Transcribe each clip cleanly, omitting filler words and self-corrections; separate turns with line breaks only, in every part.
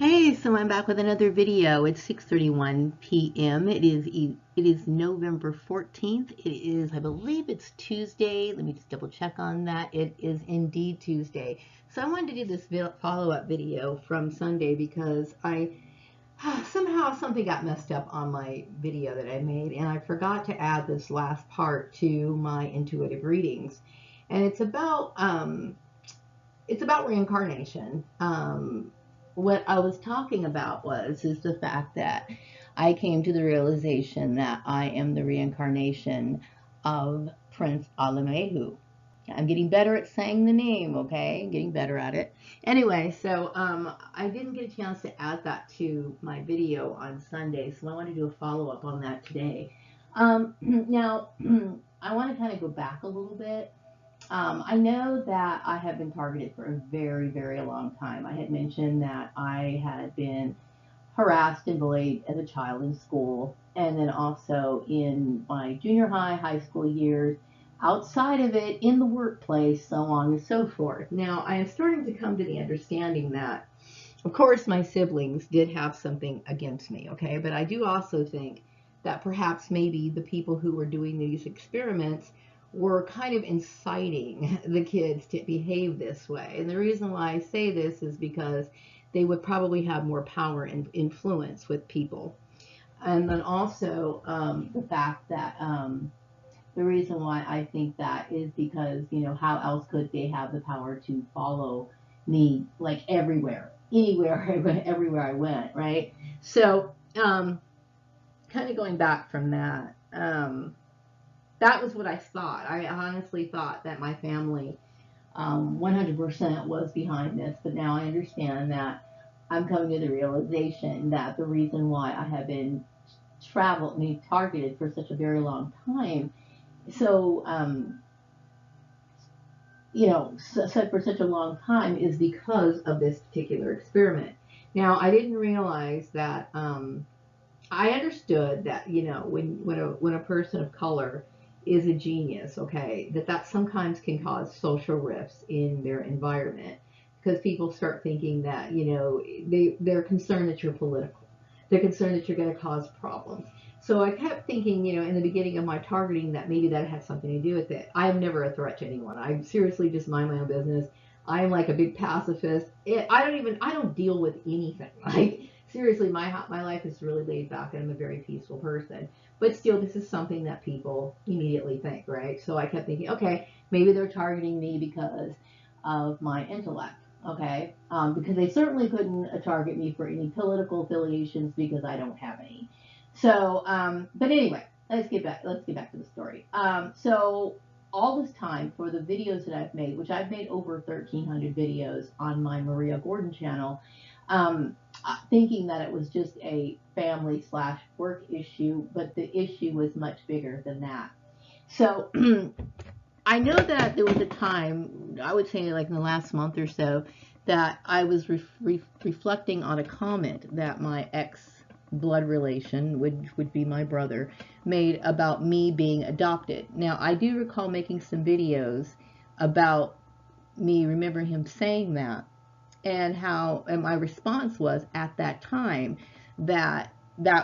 Hey, so I'm back with another video. It's 6:31 p.m. It is November 14th. It is, I believe it's Tuesday. Let me just double check on that. It is indeed Tuesday. So I wanted to do this follow-up video from Sunday because I somehow something got messed up on my video that I made, and I forgot to add this last part to my intuitive readings. And it's about reincarnation. What I was talking about is the fact that I came to the realization that I am the reincarnation of Prince Alamehu. I'm getting better at saying the name, okay? Getting better at it. Anyway, so I didn't get a chance to add that to my video on Sunday, so I want to do a follow-up on that today. Now, I want to kind of go back a little bit. I know that I have been targeted for a very, very long time. I had mentioned that I had been harassed and bullied as a child in school, and then also in my junior high, high school years, outside of it, in the workplace, so on and so forth. Now, I am starting to come to the understanding that, of course, my siblings did have something against me, okay? But I do also think that perhaps maybe the people who were doing these experiments were kind of inciting the kids to behave this way. And the reason why I say this is because they would probably have more power and influence with people. And then also the fact that the reason why I think that is because, how else could they have the power to follow me like everywhere, anywhere, everywhere I went, right? So, kind of going back from that, that was what I thought. I honestly thought that my family 100% was behind this, but now I understand that I'm coming to the realization that the reason why I have been targeted for such a very long time, so for such a long time, is because of this particular experiment. Now, I didn't realize that. I understood that when a person of color is a genius, okay, that sometimes can cause social rifts in their environment because people start thinking that they're concerned that you're political, they're concerned that you're going to cause problems. So I kept thinking, in the beginning of my targeting, that maybe that had something to do with it. I am never a threat to anyone. I seriously just mind my own business. I am like a big pacifist. I don't deal with anything. Like, seriously, my life is really laid back, and I'm a very peaceful person. But still, this is something that people immediately think, right? So I kept thinking, okay, maybe they're targeting me because of my intellect, okay? Because they certainly couldn't target me for any political affiliations because I don't have any. So, but anyway, let's get back to the story. So all this time, for the videos that I've made, which I've made over 1,300 videos on my Maria Gordon channel, thinking that it was just a family/work issue, but the issue was much bigger than that. So I know that there was a time, I would say like in the last month or so, that I was reflecting on a comment that my ex-blood relation, would be my brother, made about me being adopted. Now, I do recall making some videos about me remembering him saying that, and my response was at that time that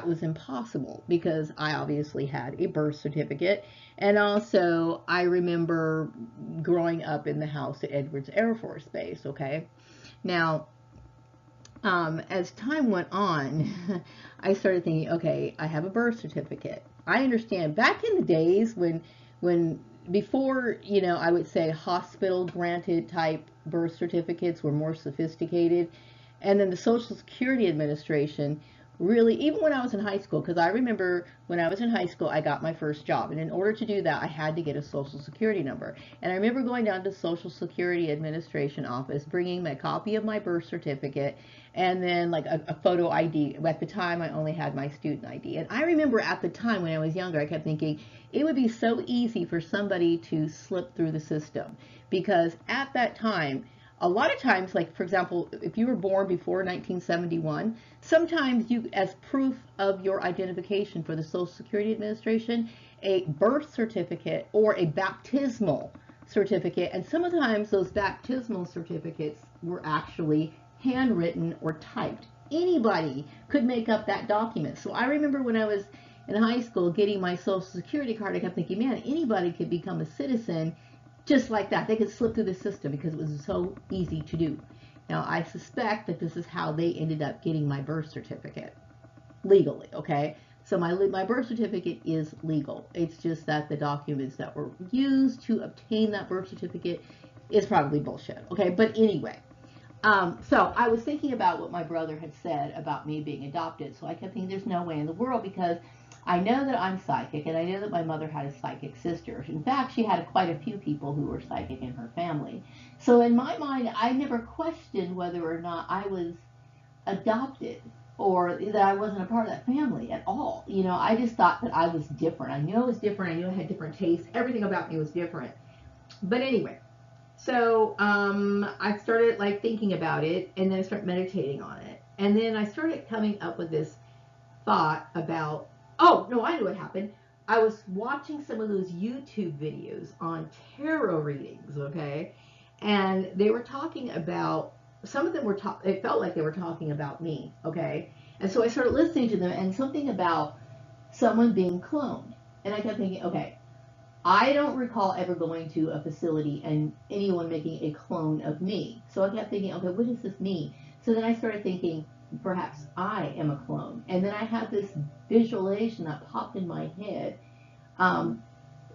was impossible because I obviously had a birth certificate, and also I remember growing up in the house at Edwards Air Force Base. Okay, now as time went on, I started thinking, okay, I have a birth certificate. I understand back in the days when before, I would say hospital granted type birth certificates were more sophisticated. And then the Social Security Administration really, even when I was in high school, because I remember when I was in high school, I got my first job. And in order to do that, I had to get a Social Security number. And I remember going down to the Social Security Administration office, bringing my copy of my birth certificate, and then like a photo ID. At the time, I only had my student ID. And I remember at the time when I was younger, I kept thinking it would be so easy for somebody to slip through the system. Because at that time, a lot of times, like for example, if you were born before 1971, sometimes you, as proof of your identification for the Social Security Administration, a birth certificate or a baptismal certificate, and sometimes those baptismal certificates were actually handwritten or typed. Anybody could make up that document. So I remember when I was in high school getting my Social Security card, I kept thinking, man, anybody could become a citizen just like that. They could slip through the system because it was so easy to do. Now, I suspect that this is how they ended up getting my birth certificate legally, okay? So my birth certificate is legal. It's just that the documents that were used to obtain that birth certificate is probably bullshit, okay? But anyway, so I was thinking about what my brother had said about me being adopted. So I kept thinking there's no way in the world, because I know that I'm psychic, and I know that my mother had a psychic sister. In fact, she had quite a few people who were psychic in her family. So in my mind, I never questioned whether or not I was adopted or that I wasn't a part of that family at all. You know, I just thought that I was different. I knew I was different. I knew I had different tastes. Everything about me was different. But anyway, so I started like thinking about it, and then I started meditating on it. And then I started coming up with this thought about, oh, no, I knew what happened. I was watching some of those YouTube videos on tarot readings, okay? And they were talking about, some of them were, it felt like they were talking about me, okay? And so I started listening to them, and something about someone being cloned. And I kept thinking, okay, I don't recall ever going to a facility and anyone making a clone of me. So I kept thinking, okay, what does this mean? So then I started thinking, perhaps I am a clone. And then I had this visualization that popped in my head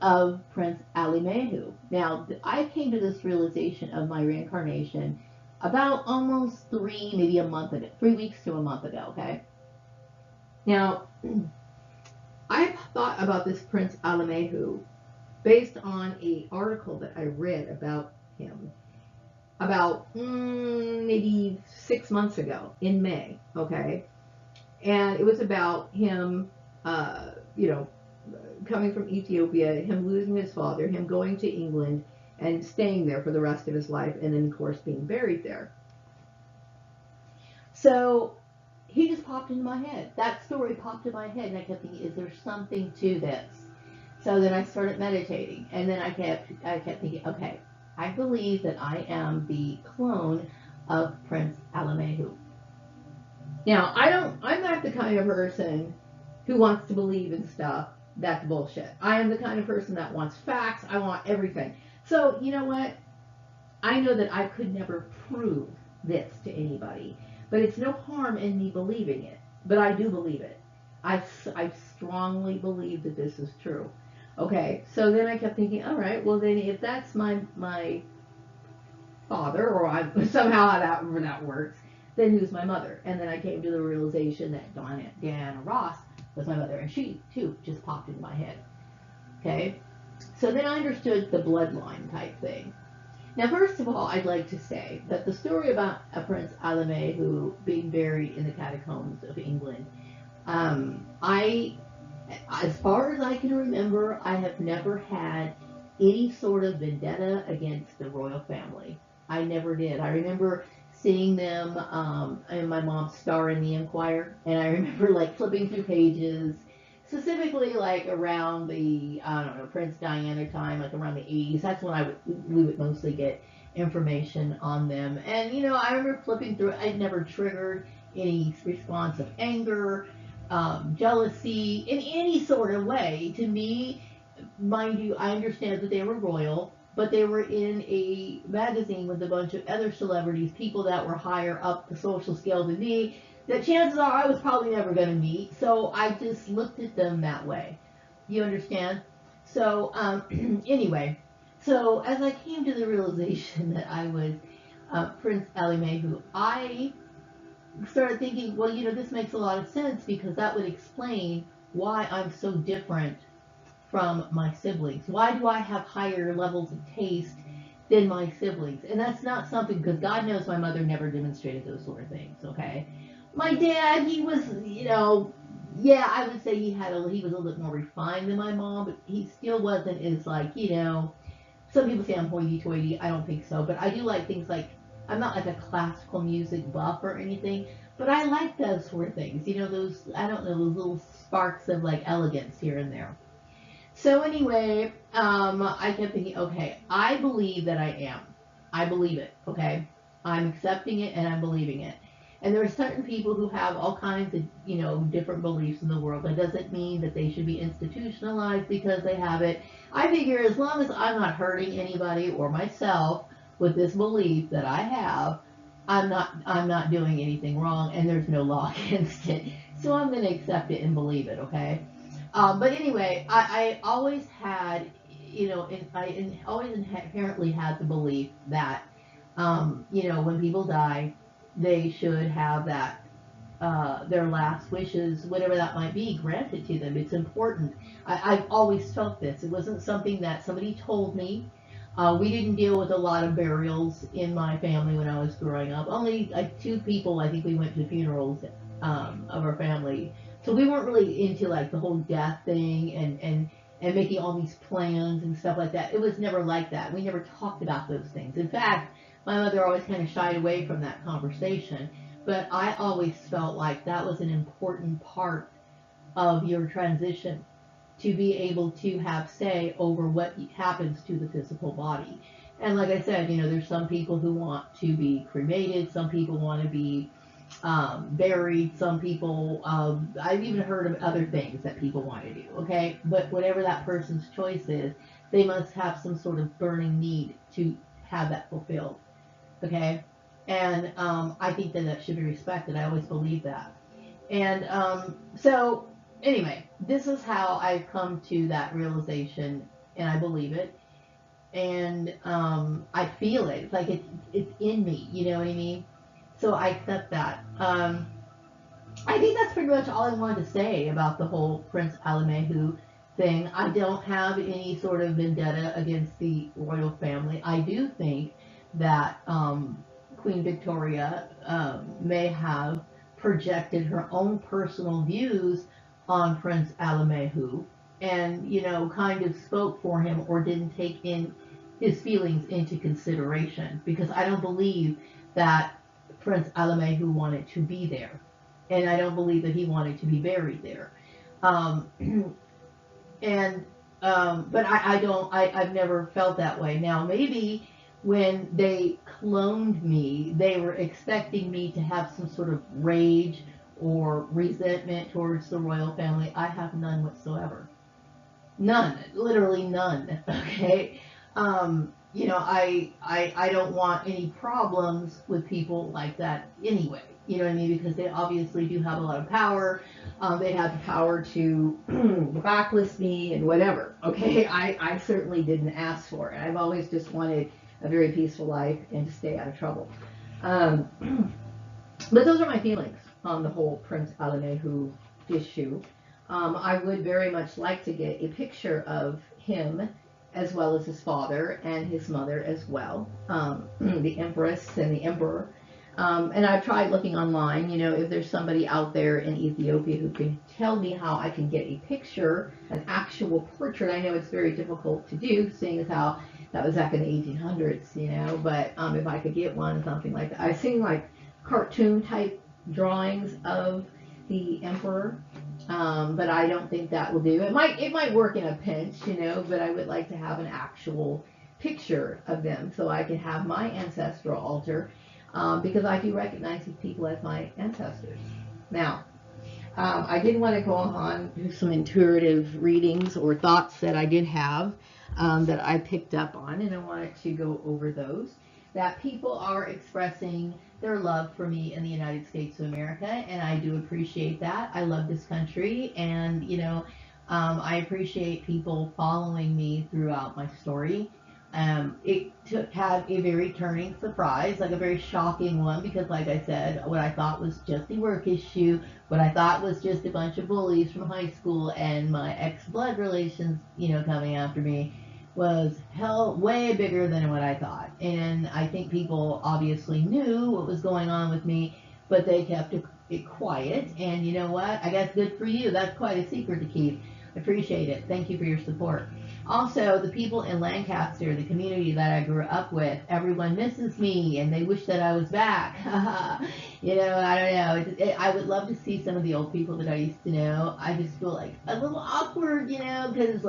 of Prince Alimehu. Now, I came to this realization of my reincarnation about almost maybe a month ago, 3 weeks to a month ago, okay? Now, I thought about this Prince Alimehu based on an article that I read about him about maybe 6 months ago in May, okay? And it was about him, you know, coming from Ethiopia, him losing his father, him going to England and staying there for the rest of his life, and then, of course, being buried there. So he just popped into my head. That story popped in my head, and I kept thinking, is there something to this? So then I started meditating, and then I kept thinking, okay, I believe that I am the clone of Prince Alimehu. Now, I'm not the kind of person who wants to believe in stuff that's bullshit. I am the kind of person that wants facts. I want everything. So, you know what? I know that I could never prove this to anybody, but it's no harm in me believing it. But I do believe it. I strongly believe that this is true. Okay, so then I kept thinking, all right, well then if that's my father, or somehow that works, then who's my mother? And then I came to the realization that Diana Ross was my mother, and she too just popped into my head. Okay, so then I understood the bloodline type thing. Now, first of all, I'd like to say that the story about Prince Alimehu being buried in the catacombs of England, as far as I can remember, I have never had any sort of vendetta against the royal family. I never did. I remember seeing them in my mom's Star in the Enquirer, and I remember like flipping through pages, specifically like around the, I don't know, Prince Diana time, like around the 80s. That's when we would mostly get information on them. And, you know, I remember flipping through it. I'd never triggered any response of anger, jealousy in any sort of way. To me, mind you, I understand that they were royal, but they were in a magazine with a bunch of other celebrities, people that were higher up the social scale than me, that chances are I was probably never going to meet. So I just looked at them that way. You understand? So anyway, so as I came to the realization that I was Prince Alimehu, I started thinking, well, you know, this makes a lot of sense, because that would explain why I'm so different from my siblings. Why do I have higher levels of taste than my siblings? And that's not something, because God knows my mother never demonstrated those sort of things, okay? My dad, he was, you know, yeah, I would say he was a little bit more refined than my mom, but he still wasn't as, like, you know, some people say I'm hoity-toity. I don't think so, but I do like things like, I'm not like a classical music buff or anything, but I like those sort of things. You know, those, I don't know, those little sparks of like elegance here and there. So anyway, I kept thinking, okay, I believe that I am. I believe it, okay? I'm accepting it and I'm believing it. And there are certain people who have all kinds of, different beliefs in the world. That doesn't mean that they should be institutionalized because they have it. I figure as long as I'm not hurting anybody or myself with this belief that I have, I'm not doing anything wrong, and there's no law against it. So I'm going to accept it and believe it. Okay. But anyway, I always had, always inherently had the belief that, when people die, they should have that, their last wishes, whatever that might be, granted to them. It's important. I've always felt this. It wasn't something that somebody told me. We didn't deal with a lot of burials in my family when I was growing up. Only like two people, I think we went to funerals of our family. So we weren't really into like the whole death thing and making all these plans and stuff like that. It was never like that. We never talked about those things. In fact, my mother always kind of shied away from that conversation. But I always felt like that was an important part of your transition, to be able to have say over what happens to the physical body. And like I said, there's some people who want to be cremated, some people want to be buried, some people, I've even heard of other things that people want to do, okay? But whatever that person's choice is, they must have some sort of burning need to have that fulfilled, okay? And I think that that should be respected. I always believe that. And so anyway, this is how I've come to that realization, and I believe it, and I feel it. It's like it's in me. You know what I mean? So I accept that. I think that's pretty much all I wanted to say about the whole Prince Alamehu thing. I don't have any sort of vendetta against the royal family. I do think that Queen Victoria may have projected her own personal views on Prince Alamehu, and kind of spoke for him or didn't take in his feelings into consideration, because I don't believe that Prince Alamehu wanted to be there, and I don't believe that he wanted to be buried there. Um, and but I've never felt that way. Now maybe when they cloned me, they were expecting me to have some sort of rage or resentment towards the royal family. I have none whatsoever. None, literally none. Okay. I don't want any problems with people like that anyway. You know what I mean? Because they obviously do have a lot of power. They have the power to blacklist me and whatever. Okay. I certainly didn't ask for it. I've always just wanted a very peaceful life and to stay out of trouble. Um, but those are my feelings on the whole Prince Alamehu issue. I would very much like to get a picture of him, as well as his father and his mother as well, the Empress and the Emperor. And I've tried looking online, if there's somebody out there in Ethiopia who can tell me how I can get a picture, an actual portrait. I know it's very difficult to do, seeing as how that was back in the 1800s, but if I could get one, something like that. I've seen like cartoon type drawings of the Emperor, but I don't think that will do. It might work in a pinch, but I would like to have an actual picture of them so I can have my ancestral altar, because I do recognize these people as my ancestors. Now, I did want to go on to some intuitive readings or thoughts that I did have, that I picked up on, and I wanted to go over those. That people are expressing their love for me in the United States of America, and I do appreciate that. I love this country, and I appreciate people following me throughout my story. It had a very turning surprise, like a very shocking one, because like I said, what I thought was just a work issue, what I thought was just a bunch of bullies from high school and my ex-blood relations, coming after me, was hell way bigger than what I thought. And I think people obviously knew what was going on with me, but they kept it quiet. And you know what? I guess good for you. That's quite a secret to keep. I appreciate it. Thank you for your support. Also, the people in Lancaster, the community that I grew up with, everyone misses me and they wish that I was back. I don't know. I would love to see some of the old people that I used to know. I just feel like a little awkward, because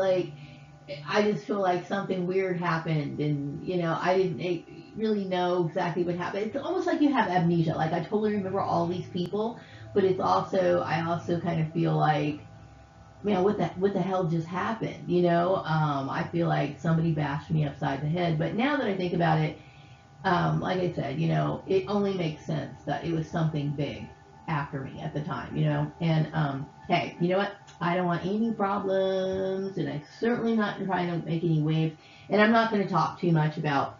I just feel like something weird happened, and I didn't. really know exactly what happened. It's almost like you have amnesia. Like I totally remember all these people, but it's also I also kind of feel like, man, what the hell just happened? I feel like somebody bashed me upside the head. But now that I think about it, like I said, it only makes sense that it was something big after me at the time, And hey, you know what? I don't want any problems, and I'm certainly not trying to make any waves. And I'm not going to talk too much about.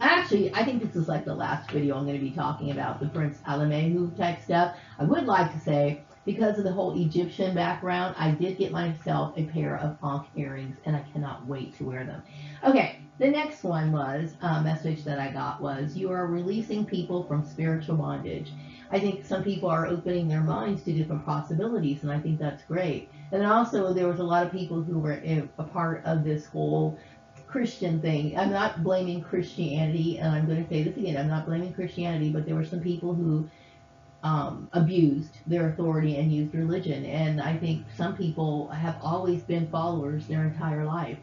Actually, I think this is like the last video I'm going to be talking about the Prince Alamehu type stuff. I would like to say, because of the whole Egyptian background, I did get myself a pair of Ankh earrings, and I cannot wait to wear them. Okay, the next one was a message that I got was, you are releasing people from spiritual bondage. I think some people are opening their minds to different possibilities, and I think that's great. And then also, there was a lot of people who were a part of this whole Christian thing. I'm not blaming Christianity, and I'm going to say this again, I'm not blaming Christianity, but there were some people who abused their authority and used religion. And I think some people have always been followers their entire life.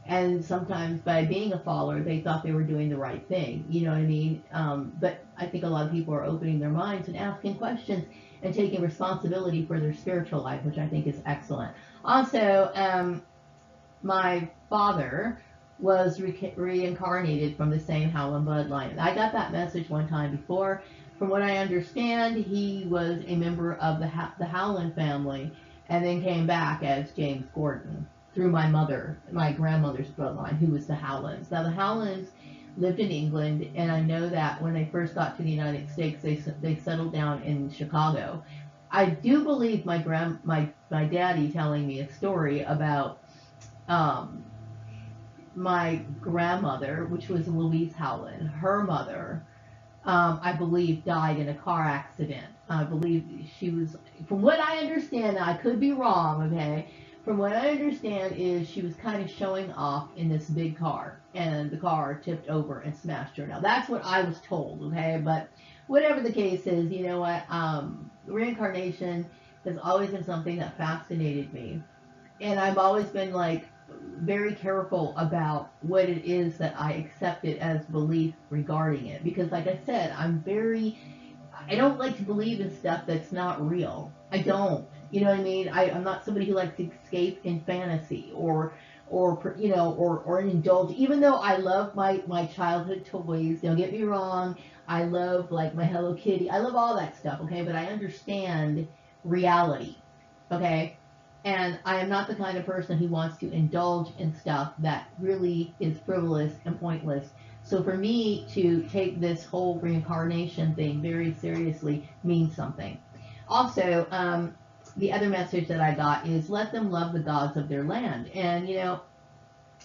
And sometimes by being a follower, they thought they were doing the right thing. You know what I mean? But I think a lot of people are opening their minds and asking questions and taking responsibility for their spiritual life, which I think is excellent. Also, my father was reincarnated from the same Howland bloodline. I got that message one time before. From what I understand, he was a member of the Howland family and then came back as James Gordon through my grandmother's bloodline, who was the Howlands. Now, the Howlands lived in England, and I know that when they first got to the United States, they settled down in Chicago. I do believe my daddy telling me a story about my grandmother, which was Louise Howland, her mother, I believe, died in a car accident. I believe she was, from what I understand, I could be wrong, okay? From what I understand is she was kind of showing off in this big car, and the car tipped over and smashed her. Now, that's what I was told, okay? But whatever the case is, you know what? Reincarnation has always been something that fascinated me. And I've always been like very careful about what it is that I accepted as belief regarding it, because like I said, I don't like to believe in stuff that's not real. I don't. You know what I mean? I'm not somebody who likes to escape in fantasy or indulge. Even though I love my childhood toys, don't get me wrong. I love like my Hello Kitty. I love all that stuff. Okay, but I understand reality. Okay, and I am not the kind of person who wants to indulge in stuff that really is frivolous and pointless. So for me to take this whole reincarnation thing very seriously means something. Also, the other message that I got is, let them love the gods of their land. And,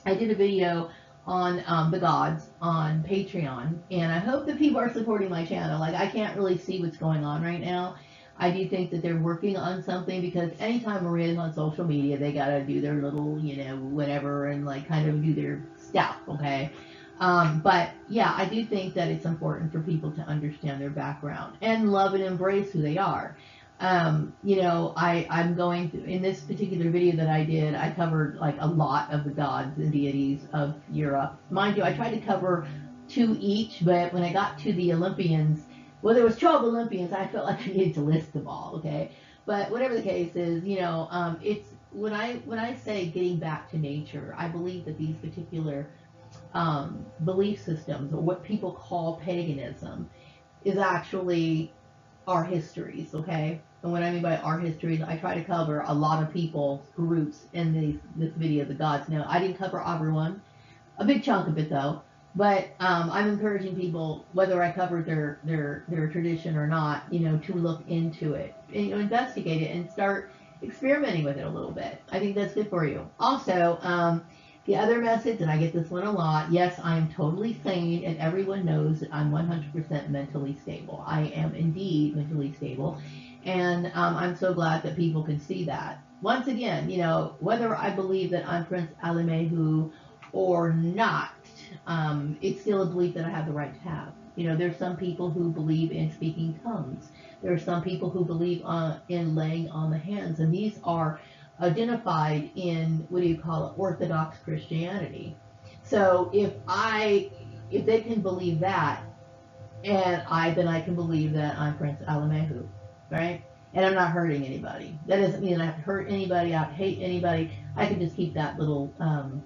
I did a video on the gods on Patreon, and I hope that people are supporting my channel. Like, I can't really see what's going on right now. I do think that they're working on something, because anytime Maria's on social media, they gotta do their little, whatever, and like kind of do their stuff, okay? But yeah, I do think that it's important for people to understand their background and love and embrace who they are. I'm going through, in this particular video that I did, I covered like a lot of the gods and deities of Europe. Mind you, I tried to cover 2 each, but when I got to the Olympians, well, there was 12 Olympians, I felt like I needed to list them all, okay? But whatever the case is, it's when I say getting back to nature, I believe that these particular belief systems, or what people call paganism, is actually our histories, okay? And what I mean by our histories, I try to cover a lot of people's groups in this video, the gods. Now, I didn't cover everyone, a big chunk of it though, but I'm encouraging people, whether I covered their tradition or not, to look into it, and investigate it and start experimenting with it a little bit. I think that's good for you. Also, the other message, and I get this one a lot, yes, I am totally sane, and everyone knows that I'm 100% mentally stable. I am indeed mentally stable, and I'm so glad that people can see that. Once again, whether I believe that I'm Prince Alimehu or not, it's still a belief that I have the right to have. There's some people who believe in speaking tongues. There are some people who believe in laying on the hands, and these are identified in, what do you call it, Orthodox Christianity. So if I if they can believe that, and then I can believe that I'm Prince Alamehu, right? And I'm not hurting anybody. That doesn't mean I have to hurt anybody. I have to hate anybody. I can just keep that little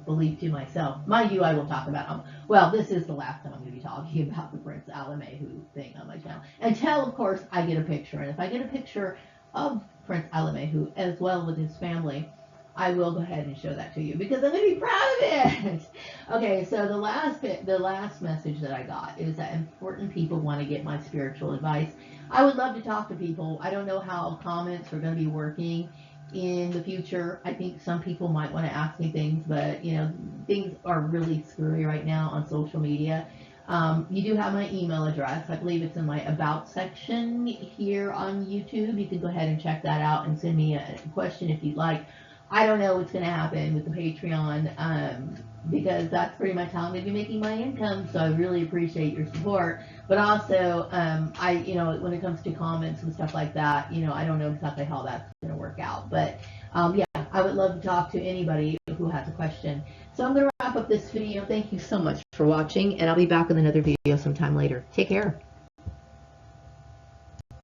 belief to myself. Mind you, I will talk about. Well, this is the last time I'm going to be talking about the Prince Alamehu thing on my channel, until of course I get a picture. And if I get a picture of Prince Alamehu as well with his family, I will go ahead and show that to you because I'm going to be proud of it. Okay, so the last message that I got is that important people want to get my spiritual advice. I would love to talk to people. I don't know how comments are going to be working in the future. I think some people might want to ask me things, but you know, things are really screwy right now on social media. You do have my email address. I believe it's in my about section here on YouTube. You can go ahead and check that out and send me a question if you'd like. I don't know what's going to happen with the Patreon because that's pretty much how I'm going to be making my income. So I really appreciate your support. But also, when it comes to comments and stuff like that, I don't know exactly how that's going to work out. But yeah, I would love to talk to anybody who has a question. So I'm going to wrap up this video. Thank you so much for watching, and I'll be back with another video sometime later. Take care.